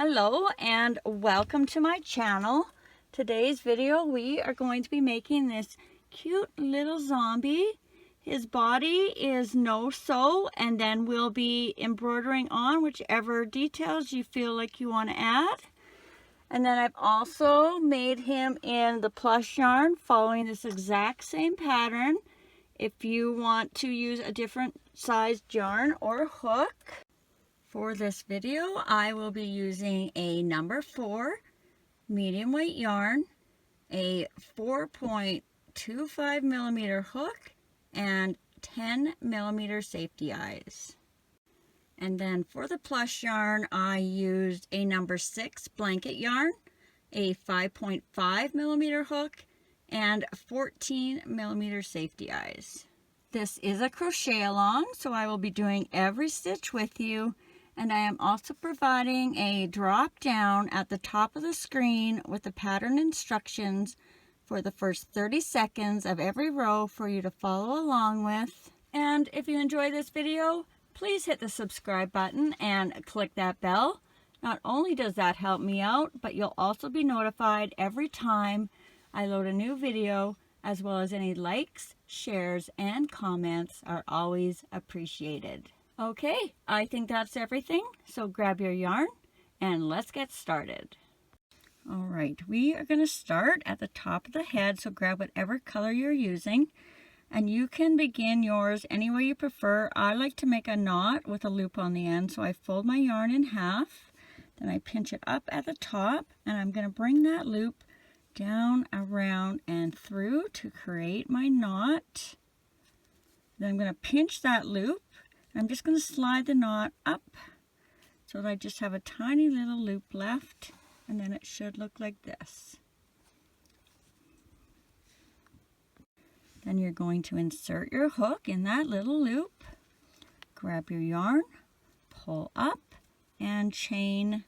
Hello and welcome to my channel. Today's video we are going to be making this cute little zombie. His body is no-sew, and then we'll be embroidering on whichever details you feel like you want to add. And then I've also made him in the plush yarn following this exact same pattern. If you want to use a different sized yarn or hook. For this video, I will be using a number 4 medium weight yarn, a 4.25 millimeter hook, and 10 millimeter safety eyes. And then for the plush yarn, I used a number 6 blanket yarn, a 5.5 millimeter hook, and 14 millimeter safety eyes. This is a crochet along, so I will be doing every stitch with you. And I am also providing a drop down at the top of the screen with the pattern instructions for the first 30 seconds of every row for you to follow along with. And if you enjoy this video, please hit the subscribe button and click that bell. Not only does that help me out, but you'll also be notified every time I load a new video, as well as any likes, shares, and comments are always appreciated. Okay, I think that's everything, so grab your yarn and let's get started. All right, we are going to start at the top of the head, so grab whatever color you're using, and you can begin yours any way you prefer. I like to make a knot with a loop on the end, so I fold my yarn in half, then I pinch it up at the top, and I'm going to bring that loop down, around, and through to create my knot. Then I'm going to pinch that loop. I'm just going to slide the knot up so that I just have a tiny little loop left, and then it should look like this. Then you're going to insert your hook in that little loop, grab your yarn, pull up, and chain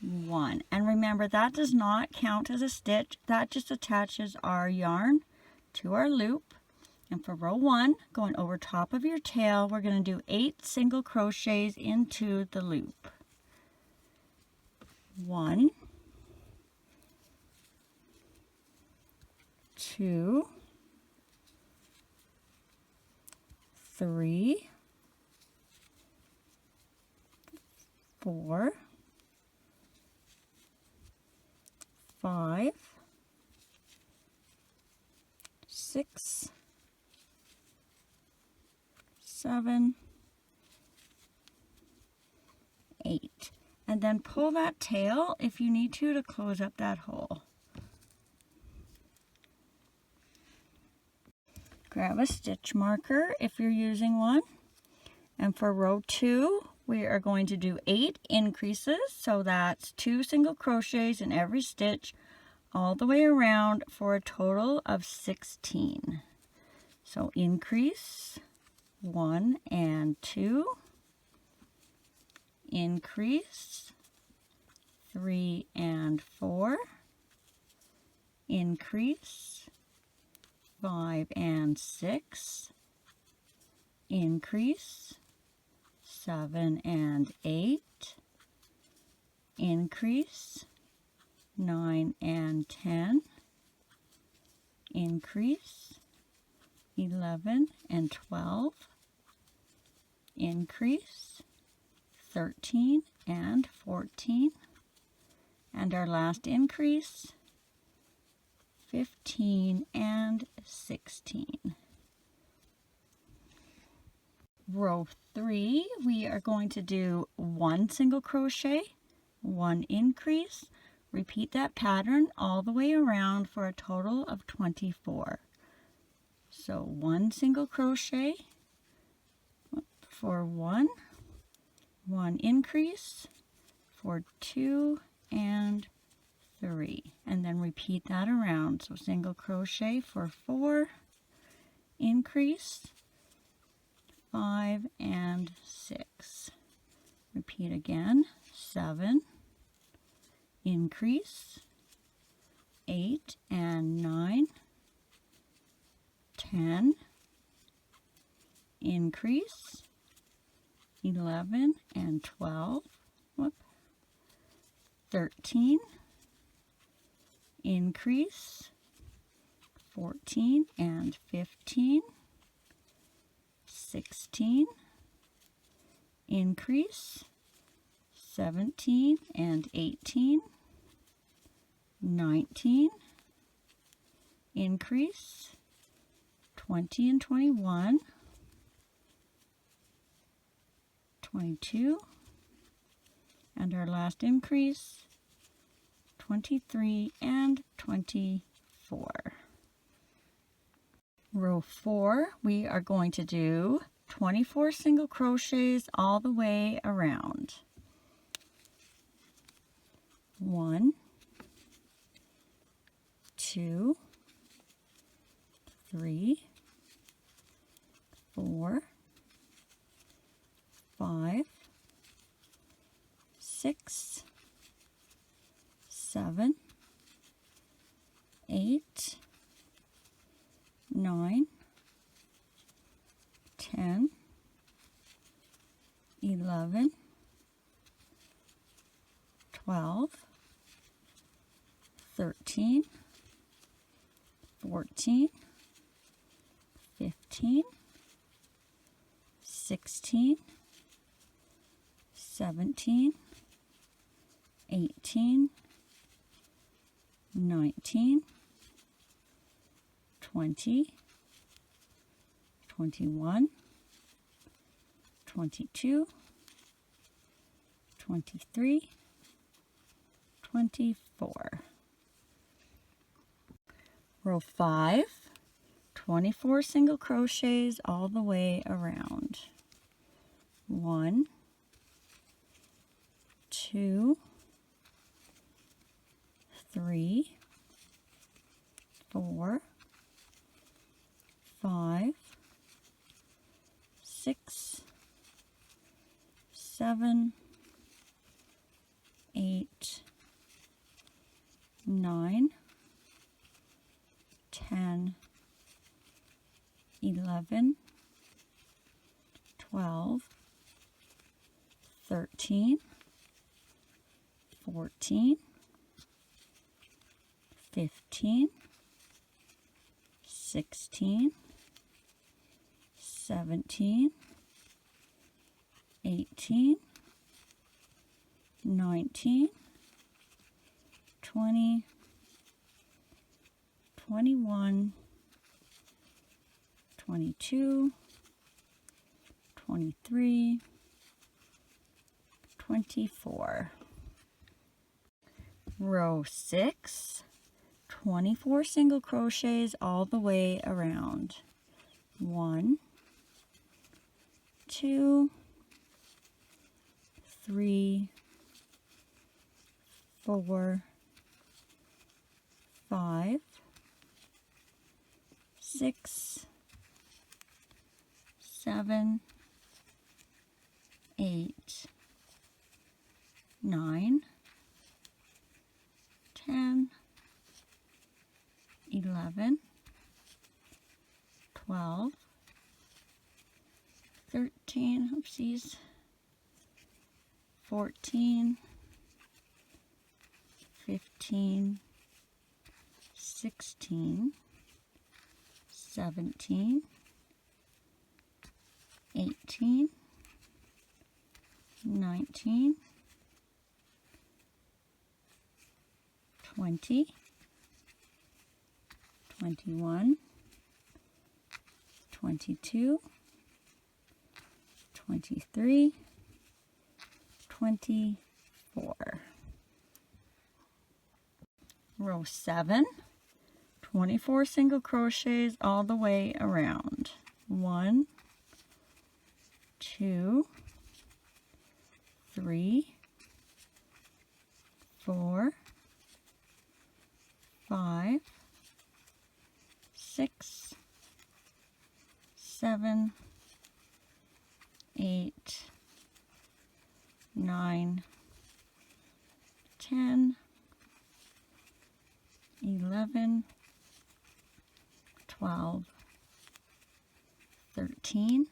1. And remember, that does not count as a stitch. That just attaches our yarn to our loop. And for row 1, going over top of your tail, we're going to do 8 single crochets into the loop. 1, 2, 3, 4, 5, 6, 7, 8, and then pull that tail if you need to close up that hole. Grab a stitch marker if you're using one, and for row 2 we are going to do 8 increases, so that's 2 single crochets in every stitch all the way around for a total of 16. So increase 1 and 2, increase 3 and 4, increase 5 and 6, increase 7 and 8, increase 9 and 10, increase 11 and 12, increase 13 and 14, and our last increase 15 and 16. Row 3, we are going to do 1 single crochet, 1 increase, repeat that pattern all the way around for a total of 24. So 1 single crochet for 1, 1 increase for 2 and 3, and then repeat that around. So single crochet for 4, increase 5 and 6, repeat again, 7, increase 8 and 9, 10, increase 11 and 12, 13, increase, 14 and 15, 16, increase, 17 and 18, 19, increase, 20 and 21, 22, and our last increase, 23 and 24. Row 4, we are going to do 24 single crochets all the way around. 1, 2, 3, 4, 5, 6, 7, 8, 9, 10, 11, 12, 13, 14, 15, 16, 17, 18, 19, 20, 21, 22, 23, 24. Row 5, 24 single crochets all the way around. 1, 2, 3, 4, 5, 6, 7, 8, 9, 10, 11, 12, 13, 14, 15, 16, 17, 18, 19, 20, 21, 22, 23, 24. Row 6, 24 single crochets all the way around. 1, 2, 3, 4, 5, 6, 7, 8, 9, 10, 11, 12, 13, oopsies, 14, 15, 16, 17, 18, 19, 20, 21, 22, 23, 24. Row 7, 24 single crochets all the way around. 1, 2, 3, 4, 5, 6, 7, 8, 9, 10, 11, 12, 13,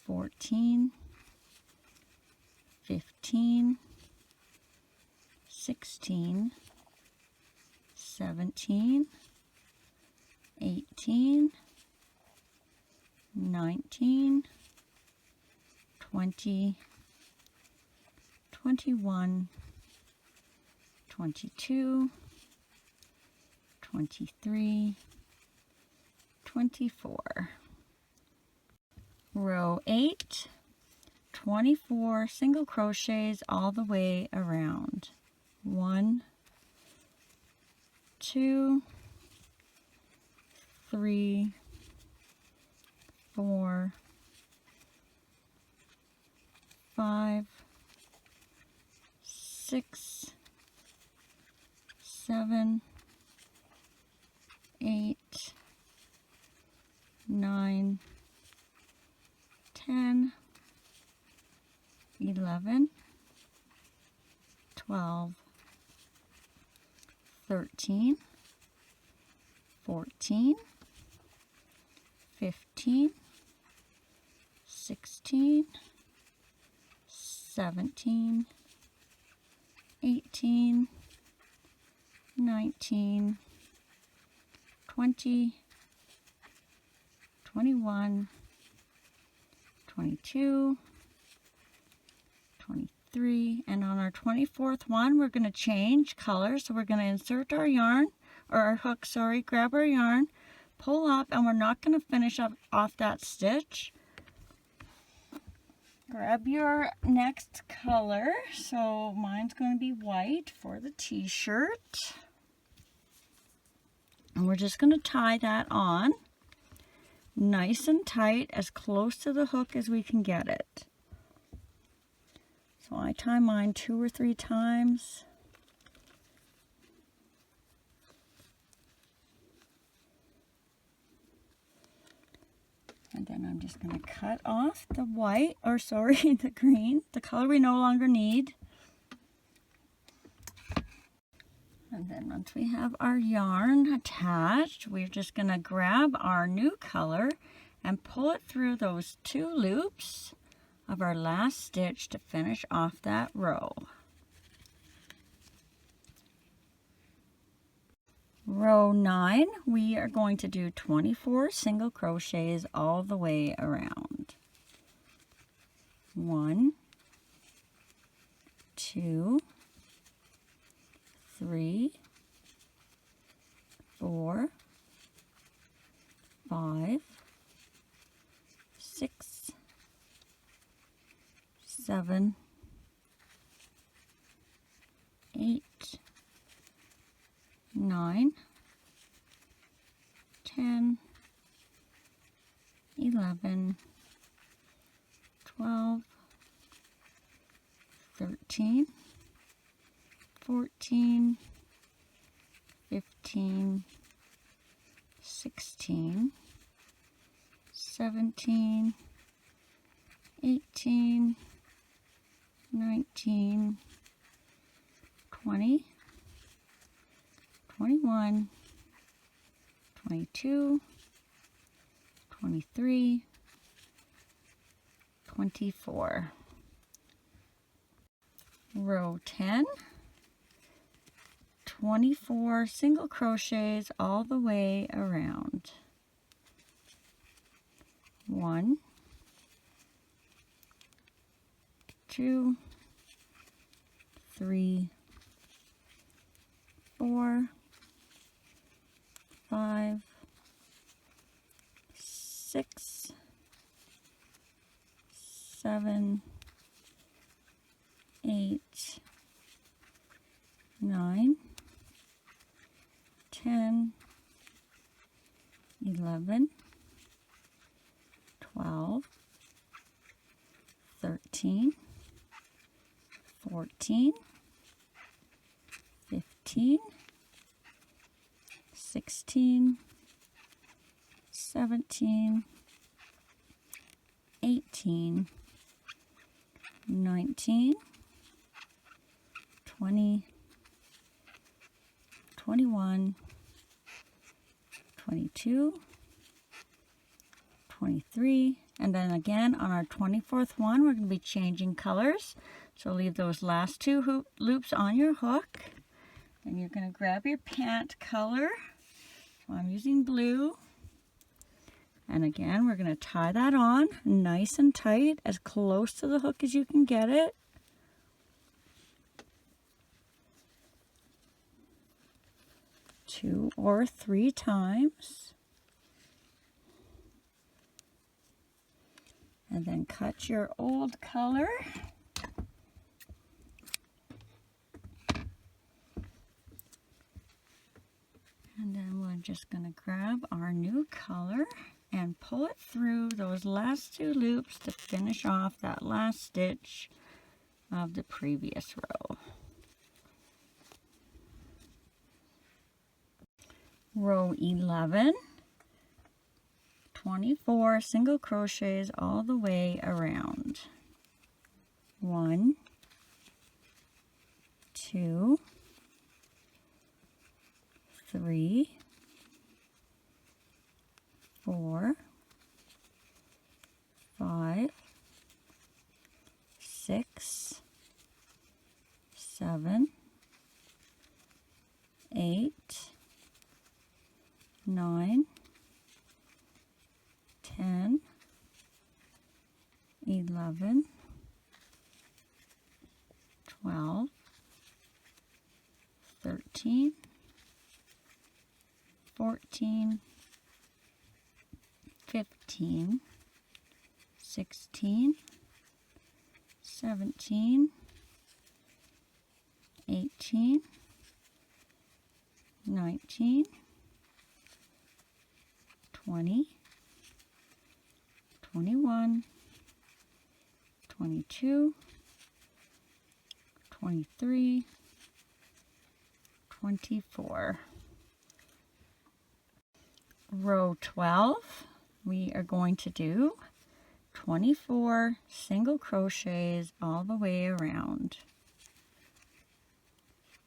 14, 15, 16, 17, 18, 19, 20, 21, 22, 23, 24. Row 8, 24 single crochets all the way around. 1, 2, 3, 4, 5, 6, 7, 8, 9, 10, 11, 12, 13, 14, 15, 16, 17, 18, 19, 20, 21, 22, 23, and on our 24th one we're going to change colors. So we're going to insert our yarn, or our hook, sorry, grab our yarn, pull up, and we're not going to finish up off that stitch. Grab your next color. So mine's going to be white for the t-shirt. And we're just going to tie that on nice and tight, as close to the hook as we can get it. So I tie mine 2 or 3 times. And then I'm just going to cut off the white, or sorry, the green, the color we no longer need. And then once we have our yarn attached, we're just going to grab our new color and pull it through those 2 loops of our last stitch to finish off that row. Row 9, we are going to do 24 single crochets all the way around. 1, 2, 3, 4, 5, 6, 7, 8, 9, 10, 11, 12, 13, 14, 15, 16, 17, 18, 19, 20, 21, 22, 23, 24. Row 10, 24 single crochets all the way around. 1, 2, 3, 4, 5, 6, 7, 8, 9, 10, 11, 12, 13, 14, 15, 16, 17, 18, 19, 20, 21, 22, 23, and then again on our 24th one we're going to be changing colors, so leave those last two loops on your hook, and you're going to grab your pant color. So I'm using blue, and again we're going to tie that on nice and tight, as close to the hook as you can get it. Two or three times. And then cut your old color. And then we're just going to grab our new color and pull it through those last two loops to finish off that last stitch of the previous row. Row 11. 24 single crochets all the way around. 1, 2, 3, 4, 5, 6, 7, 8, 9, 10, 11, 12, 13, 14, 15, 16, 17, 18, 19, 20, 21, 22, 23, 24. Row 12, we are going to do 24 single crochets all the way around.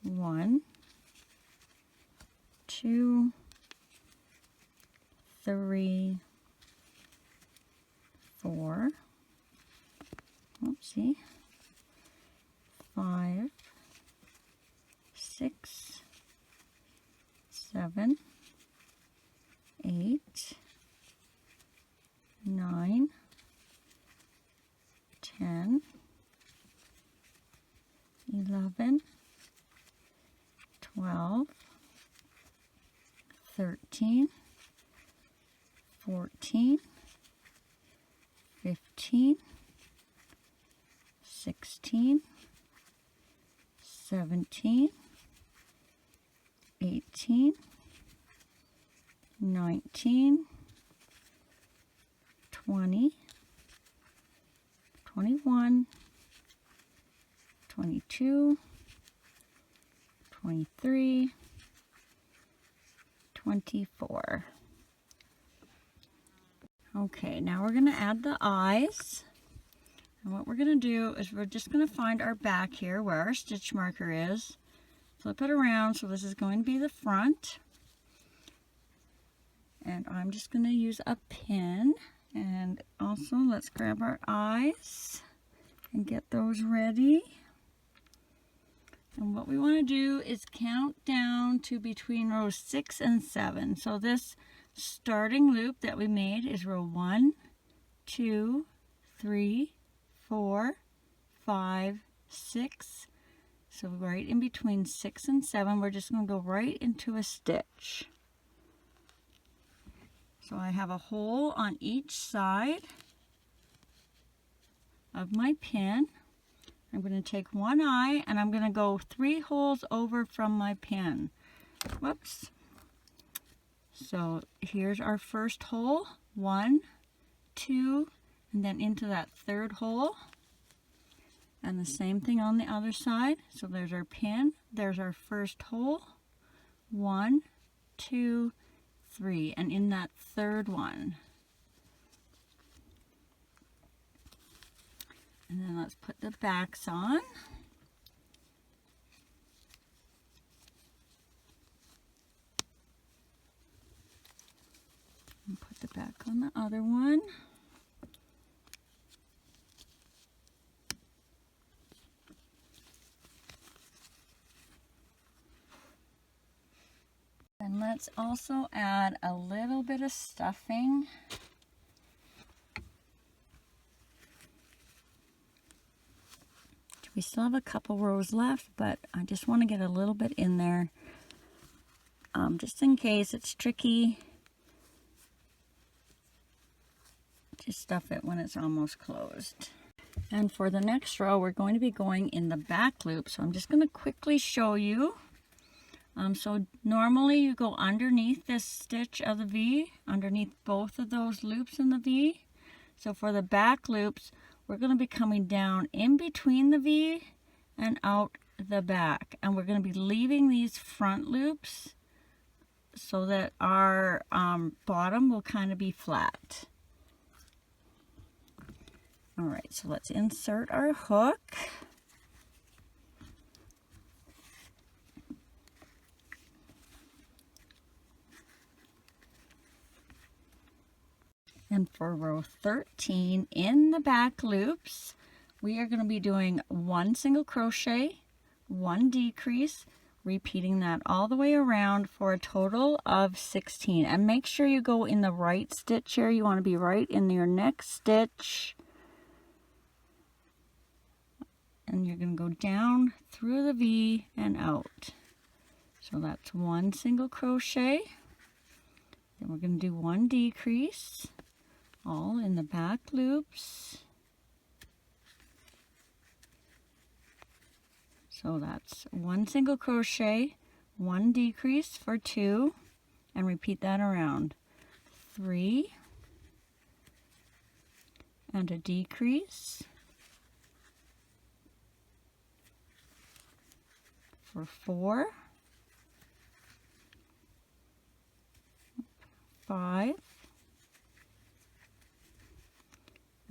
1, 2, 3, 4, oopsie, 5, 6, 7, 8, 9, 10, 11, 12, 13, 14, 15, 16, 17, 18, 19, 20, 21, 22, 23, 24. Okay, now we're going to add the eyes. And what we're going to do is we're just going to find our back here where our stitch marker is. Flip it around, so this is going to be the front. And I'm just going to use a pin. And also let's grab our eyes and get those ready. And what we want to do is count down to between rows 6 and 7. So this starting loop that we made is row 1, 2, 3, 4, 5, 6. So right in between 6 and 7, we're just going to go right into a stitch. So I have a hole on each side of my pin. I'm going to take one eye and I'm going to go 3 holes over from my pin. Whoops. So here's our first hole, 1, 2, and then into that third hole. And the same thing on the other side. So there's our pin, there's our first hole, 1, 2, 3, and in that third one. And then let's put the backs on. And put the back on the other one. let's also add a little bit of stuffing. We still have a couple rows left, but I just want to get a little bit in there, just in case. It's tricky to stuff it when it's almost closed. And for the next row, we're going to be going in the back loop. So I'm just going to quickly show you. So normally you go underneath this stitch of the V, underneath both of those loops in the V. So for the back loops, we're going to be coming down in between the V and out the back. And we're going to be leaving these front loops so that our bottom will kind of be flat. All right, so let's insert our hook. And for row 13 in the back loops, we are going to be doing 1 single crochet, 1 decrease, repeating that all the way around for a total of 16. And make sure you go in the right stitch here. You want to be right in your next stitch. And you're going to go down through the V and out. So that's 1 single crochet. Then we're going to do 1 decrease, all in the back loops. So that's 1 single crochet, 1 decrease for 2, and repeat that around. 3, and a decrease for 4, 5,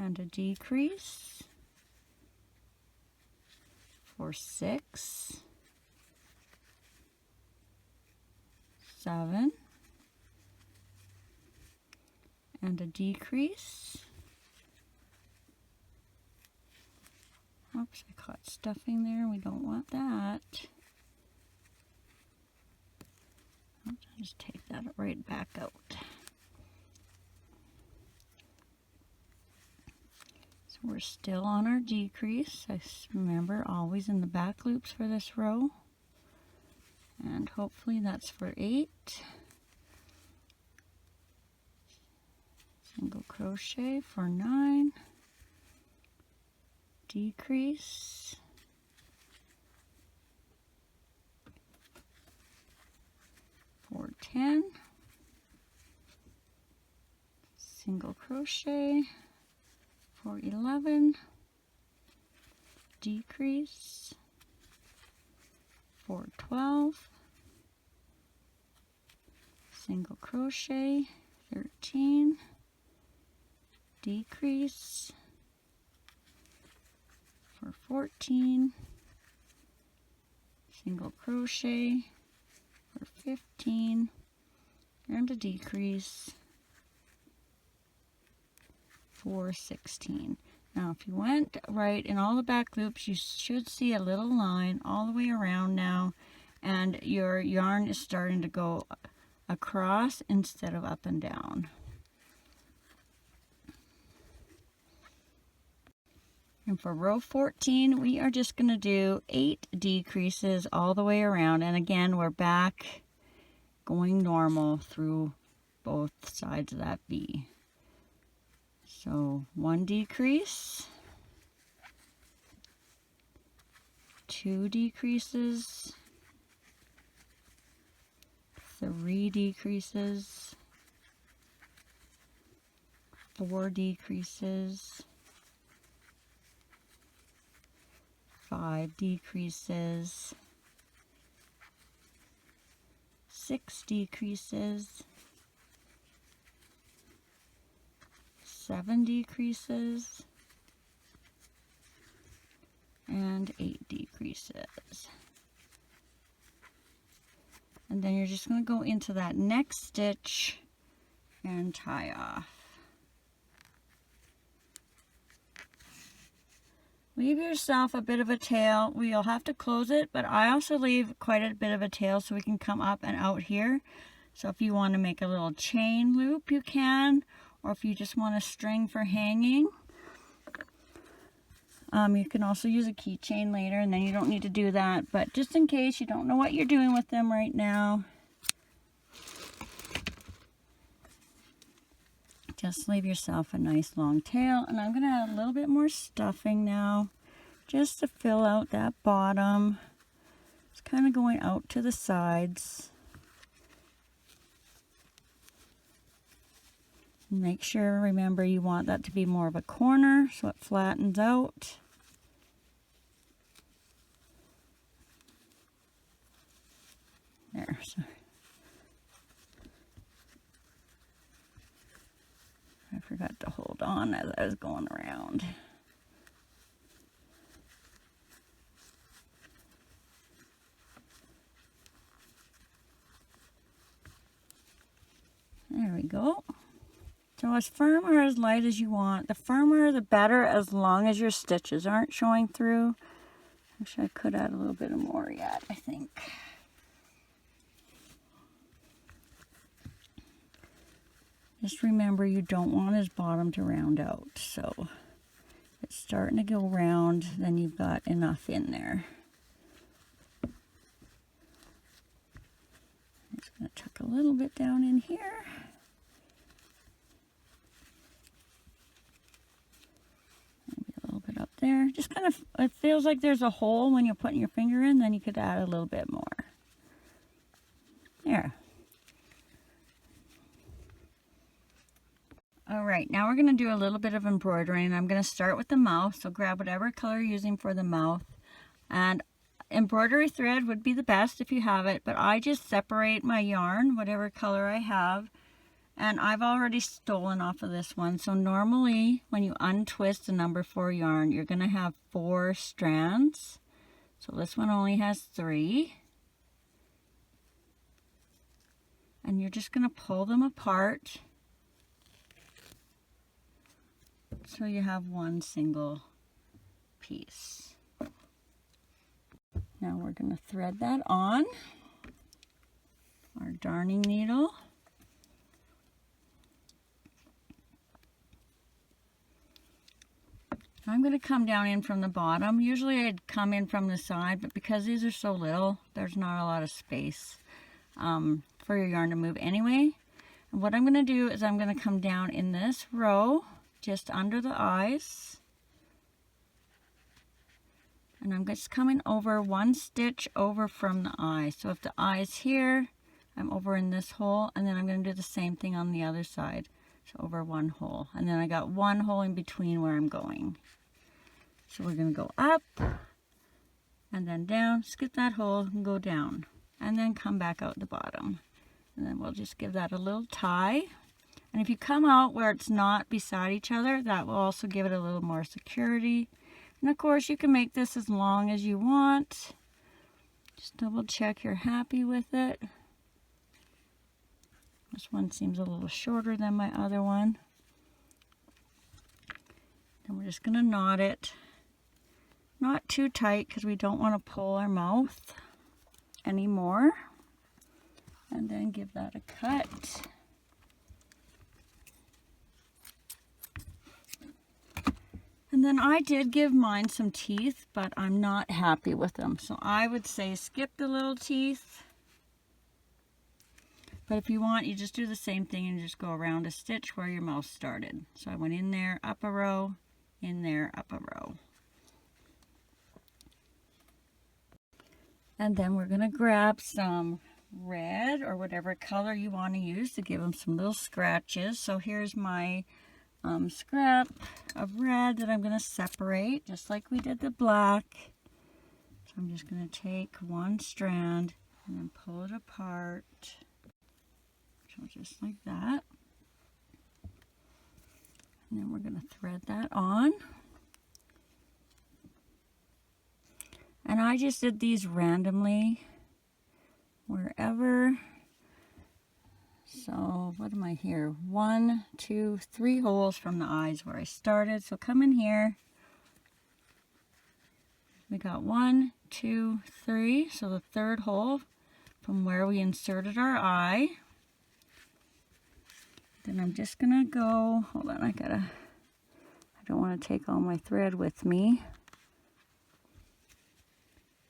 and a decrease for 6, 7, and a decrease. Oops, I caught stuffing there. We don't want that. I'll just take that right back out. So we're still on our decrease. I remember always in the back loops for this row. And hopefully that's for 8. Single crochet for 9. Decrease. For 10, single crochet for 11, decrease for 12, single crochet 13, decrease for 14, single crochet for 15, and a decrease for 16. Now if you went right in all the back loops, you should see a little line all the way around now, and your yarn is starting to go across instead of up and down. And for row 14, we are just going to do 8 decreases all the way around. And again, we're back going normal through both sides of that V. So 1 decrease, 2 decreases, 3 decreases, 4 decreases, 5 decreases, 6 decreases, 7 decreases, and 8 decreases. And then you're just going to go into that next stitch and tie off. Leave yourself a bit of a tail. We'll have to close it, but I also leave quite a bit of a tail so we can come up and out here. So if you want to make a little chain loop, you can, or if you just want a string for hanging. You can also use a keychain later, and then you don't need to do that, but just in case you don't know what you're doing with them right now, just leave yourself a nice long tail. And I'm going to add a little bit more stuffing now, just to fill out that bottom. It's kind of going out to the sides. Make sure, remember, you want that to be more of a corner so it flattens out. There, sorry. I forgot to hold on as I was going around. There we go. So as firm or as light as you want. The firmer the better, as long as your stitches aren't showing through. Actually, I could add a little bit more yet, I think. Just remember, you don't want his bottom to round out. So if it's starting to go round, then you've got enough in there. I'm just going to tuck a little bit down in here. Maybe a little bit up there. Just kind of, it feels like there's a hole when you're putting your finger in, then you could add a little bit more. There. Alright, now we're going to do a little bit of embroidery, and I'm going to start with the mouth. So grab whatever color you're using for the mouth. And embroidery thread would be the best if you have it, but I just separate my yarn, whatever color I have. And I've already stolen off of this one. So normally when you untwist the number 4 yarn, you're going to have 4 strands. So this one only has 3. And you're just going to pull them apart. So you have one single piece. Now we're going to thread that on our darning needle. I'm going to come down in from the bottom. Usually I'd come in from the side, but because these are so little, there's not a lot of space for your yarn to move anyway. And what I'm going to do is I'm going to come down in this row, just under the eyes, and I'm just coming over 1 stitch over from the eye. So if the eye is here, I'm over in this hole, and then I'm going to do the same thing on the other side. So over 1 hole, and then I got 1 hole in between where I'm going. So we're going to go up and then down, skip that hole and go down, and then come back out the bottom. And then we'll just give that a little tie. And if you come out where it's not beside each other, that will also give it a little more security. And of course, you can make this as long as you want. Just double check you're happy with it. This one seems a little shorter than my other one. Then we're just going to knot it. Not too tight because we don't want to pull our mouth anymore. And then give that a cut. And then I did give mine some teeth, but I'm not happy with them. So I would say skip the little teeth. But if you want, you just do the same thing and just go around a stitch where your mouth started. So I went in there, up a row, in there, up a row. And then we're going to grab some red or whatever color you want to use to give them some little scratches. So here's my scrap of red that I'm going to separate just like we did the black. So I'm just going to take 1 strand and then pull it apart. So just like that. And then we're going to thread that on. And I just did these randomly wherever. So what am I here? 1, 2, 3 holes from the eyes where I started. So come in here. We got 1, 2, 3. So the 3rd hole from where we inserted our eye. Then I'm just gonna go, hold on, I don't want to take all my thread with me.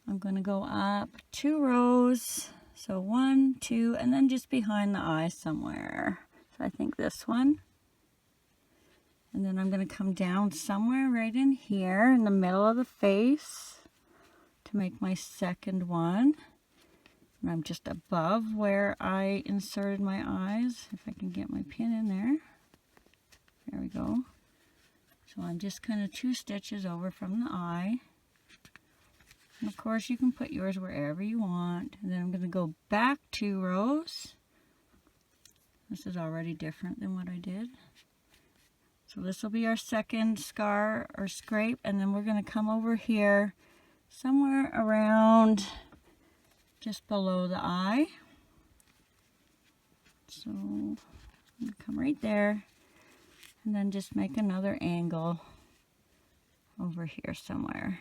I'm gonna go up 2 rows. So 1, 2, and then just behind the eye somewhere. So I think this one. And then I'm gonna come down somewhere right in here in the middle of the face to make my second one. And I'm just above where I inserted my eyes. If I can get my pin in there. There we go. So I'm just kind of 2 stitches over from the eye. And of course you can put yours wherever you want. And then I'm going to go back 2 rows. This is already different than what I did. So this will be our second scar or scrape. And then we're going to come over here somewhere around just below the eye. So I'm going to come right there. And then just make another angle over here somewhere.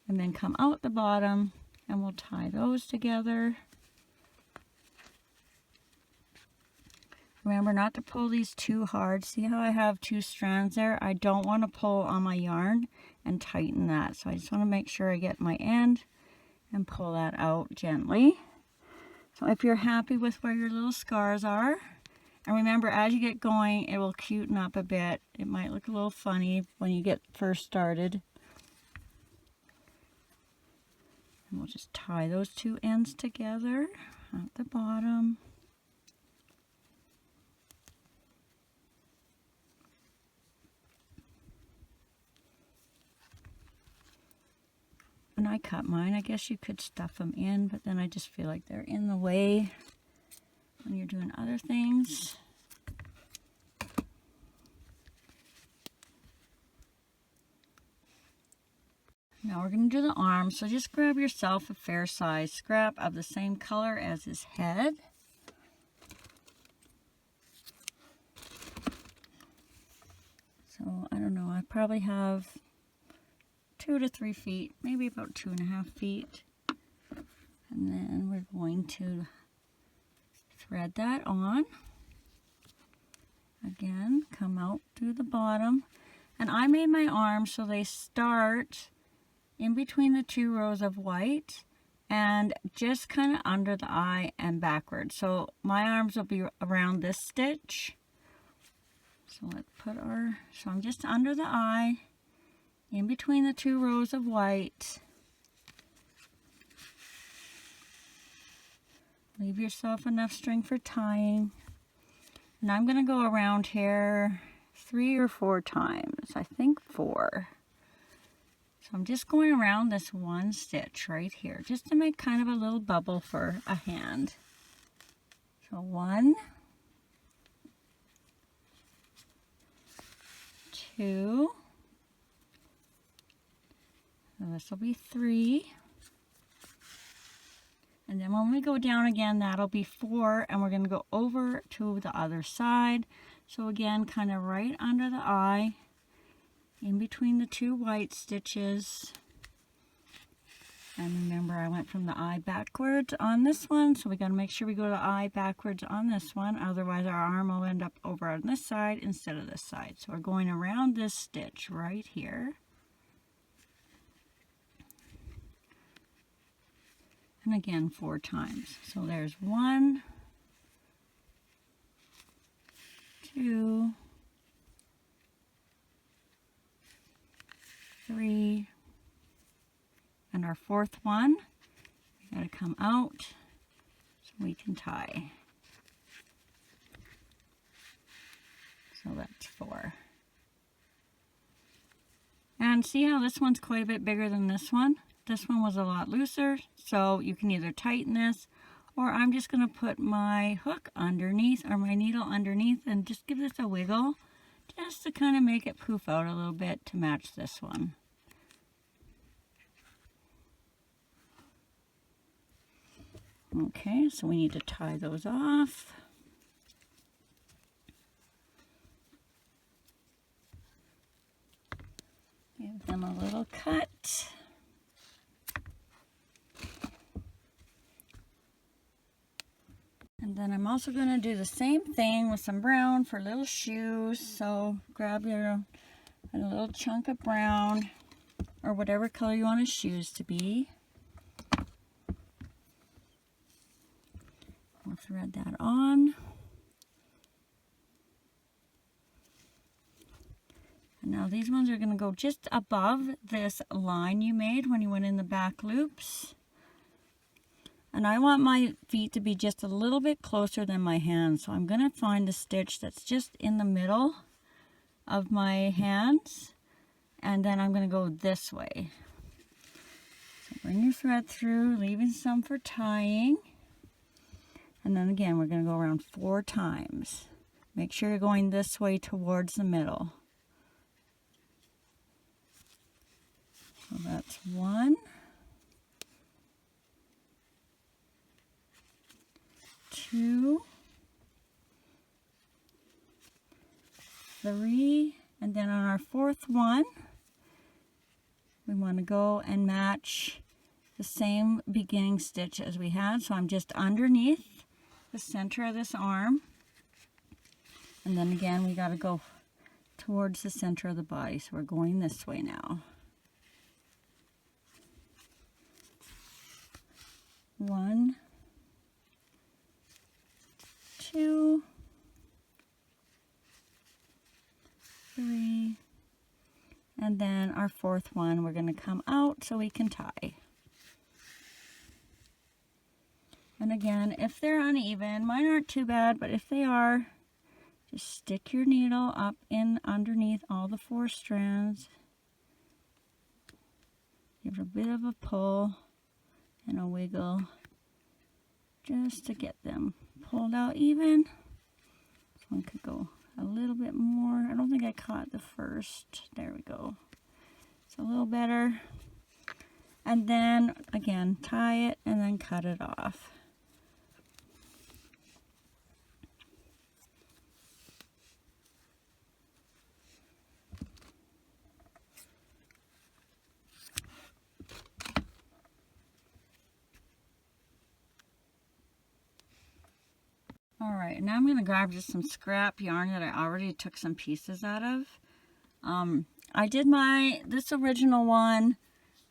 And then come out the bottom and we'll tie those together. Remember not to pull these too hard. See how I have 2 strands there? I don't want to pull on my yarn and tighten that. So I just want to make sure I get my end and pull that out gently. So if you're happy with where your little scars are, and remember, as you get going, it will cuten up a bit. It might look a little funny when you get first started. And we'll just tie those 2 ends together at the bottom. And I cut mine. I guess you could stuff them in, but then I just feel like they're in the way when you're doing other things. Now we're going to do the arm, so just grab yourself a fair size scrap of the same color as his head. So I don't know, I probably have 2 to 3 feet, maybe about 2.5 feet. And then we're going to thread that on. Again, come out through the bottom. And I made my arms so they start in between the 2 rows of white and just kind of under the eye and backwards. So my arms will be around this stitch. So let's put so I'm just under the eye, in between the 2 rows of white. Leave yourself enough string for tying. And I'm going to go around here 3 or 4 times. I think 4. So I'm just going around this one stitch right here, just to make kind of a little bubble for a hand. So 1, 2, so this will be 3. And then when we go down again, that'll be 4, and we're going to go over to the other side. So again, kind of right under the eye, in between the 2 white stitches. And remember, I went from the eye backwards on this one, so we got to make sure we go to the eye backwards on this one, otherwise our arm will end up over on this side instead of this side. So we're going around this stitch right here. And again 4 times. So there's 1, 2, 3, and our 4th one, we got to come out so we can tie. So that's 4. And see how this one's quite a bit bigger than this one? This one was a lot looser, so you can either tighten this, or I'm just going to put my hook underneath, or my needle underneath, and just give this a wiggle, just to kind of make it poof out a little bit to match this one. Okay, so we need to tie those off. Give them a little cut. And then I'm also also going to do the same thing with some brown for little shoes. So grab a little chunk of brown or whatever color you want his shoes to be. We'll thread that on. And now these ones are going to go just above this line you made when you went in the back loops. And I want my feet to be just a little bit closer than my hands. So I'm going to find a stitch that's just in the middle of my hands. And then I'm going to go this way. So bring your thread through, leaving some for tying. And then again, we're going to go around 4 times. Make sure you're going this way towards the middle. So that's 1. 2, 3, and then on our 4th one, we want to go and match the same beginning stitch as we had. So I'm just underneath the center of this arm, and then again we got to go towards the center of the body. So we're going this way now. 1, 2, 3, and then our 4th one, we're going to come out so we can tie. And again, if they're uneven, mine aren't too bad, but if they are, just stick your needle up in underneath all the 4 strands. Give it a bit of a pull and a wiggle just to get them pulled out even. This one could go a little bit more. I don't think I caught the first. There we go. It's a little better. And then again, tie it and then cut it off. Alright, now I'm going to grab just some scrap yarn that I already took some pieces out of. I did this original one,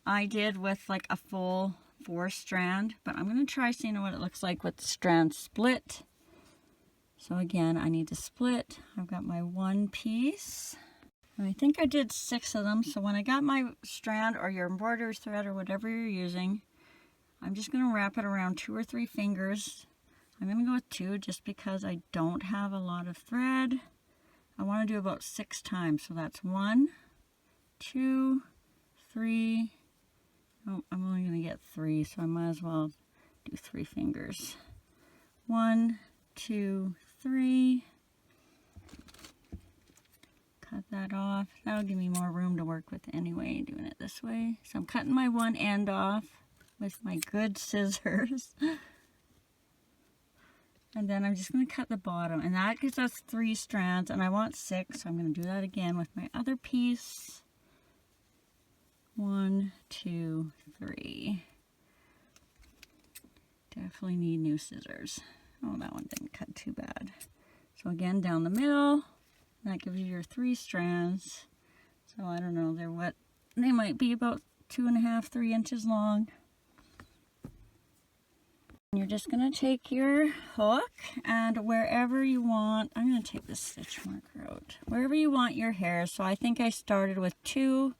I did with like a full 4 strand, but I'm going to try seeing what it looks like with the strands split. So again, I need to split. I've got my 1 piece, and I think I did 6 of them. So when I got my strand or your embroidery thread or whatever you're using, I'm just going to wrap it around 2 or 3 fingers. I'm going to go with 2 just because I don't have a lot of thread. I want to do about 6 times. So that's 1, 2, 3. Oh, I'm only going to get 3, so I might as well do 3 fingers. 1, 2, 3. Cut that off. That'll give me more room to work with anyway, doing it this way. So I'm cutting my one end off with my good scissors. And then I'm just going to cut the bottom, and that gives us 3 strands, and I want 6, so I'm going to do that again with my other piece. 1, 2, 3. Definitely need new scissors. Oh, that one didn't cut too bad. So again, down the middle, that gives you your 3 strands. So I don't know, they might be about 2.5, 3 inches long. You're just going to take your hook, and wherever you want, I'm going to take this stitch marker out, wherever you want your hairs. So I think I started with 2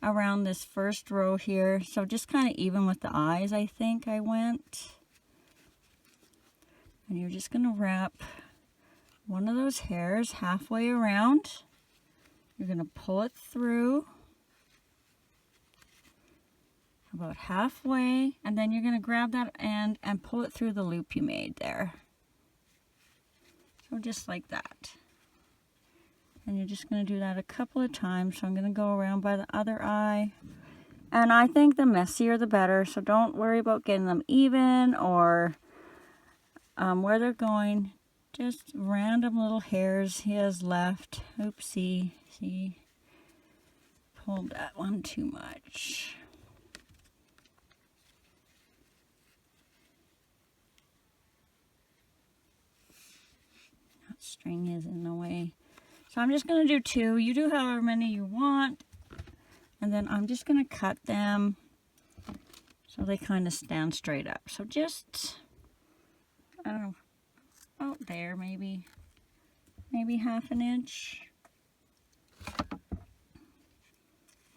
around this first row here, so just kind of even with the eyes I think I went. And you're just going to wrap one of those hairs halfway around. You're going to pull it through about halfway, and then you're going to grab that end and pull it through the loop you made there. So just like that. And you're just going to do that a couple of times. So I'm going to go around by the other eye. And I think the messier the better, so don't worry about getting them even or where they're going. Just random little hairs he has left. Oopsie, see, pulled that one too much. string is in the way. So I'm just going to do 2. You do however many you want. And then I'm just going to cut them so they kind of stand straight up. So just, I don't know, about there maybe half an inch.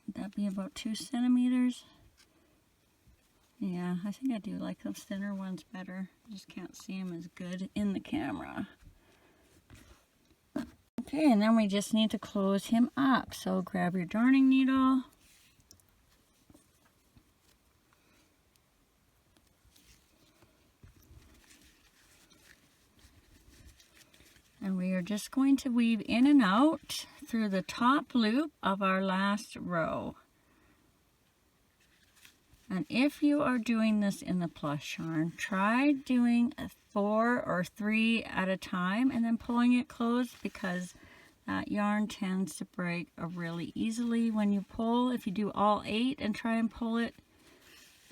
Would that be about 2 centimeters? Yeah, I think I do like those thinner ones better. I just can't see them as good in the camera. Okay, and then we just need to close him up. So grab your darning needle. And we are just going to weave in and out through the top loop of our last row. And if you are doing this in the plush yarn, try doing 4 or 3 at a time and then pulling it closed, because that yarn tends to break really easily when you pull. If you do all 8 and try and pull it,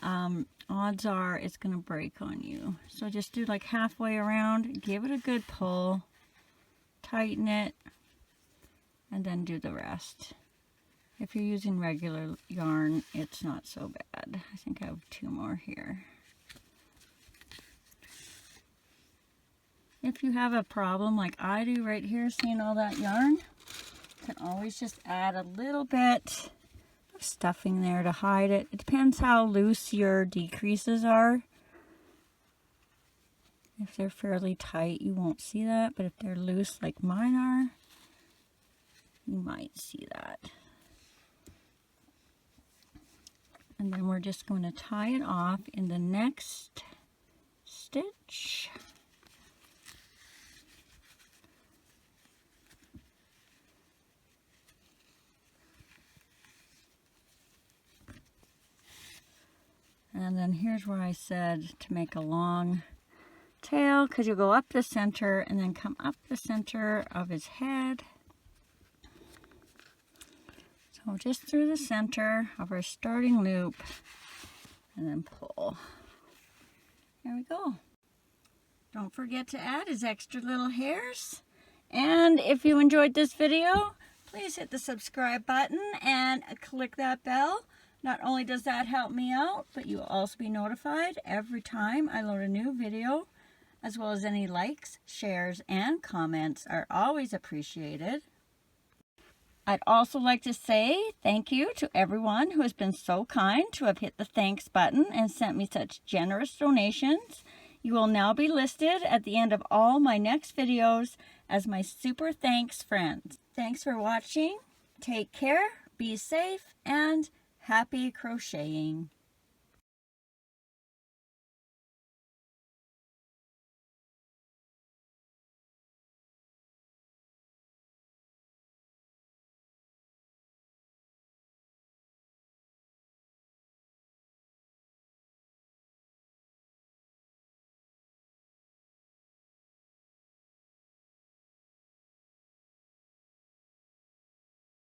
odds are it's going to break on you. So just do like halfway around, give it a good pull, tighten it, and then do the rest. If you're using regular yarn, it's not so bad. I think I have 2 more here. If you have a problem like I do right here, seeing all that yarn, you can always just add a little bit of stuffing there to hide it. It depends how loose your decreases are. If they're fairly tight, you won't see that, but if they're loose like mine are, you might see that. And then we're just going to tie it off in the next stitch. And then here's where I said to make a long tail, because you'll go up the center and then come up the center of his head. So just through the center of our starting loop and then pull. There we go. Don't forget to add his extra little hairs. And if you enjoyed this video, please hit the subscribe button and click that bell. Not only does that help me out, but you will also be notified every time I load a new video, as well as any likes, shares, and comments are always appreciated. I'd also like to say thank you to everyone who has been so kind to have hit the thanks button and sent me such generous donations. You will now be listed at the end of all my next videos as my super thanks friends. Thanks for watching. Take care, be safe, and happy crocheting.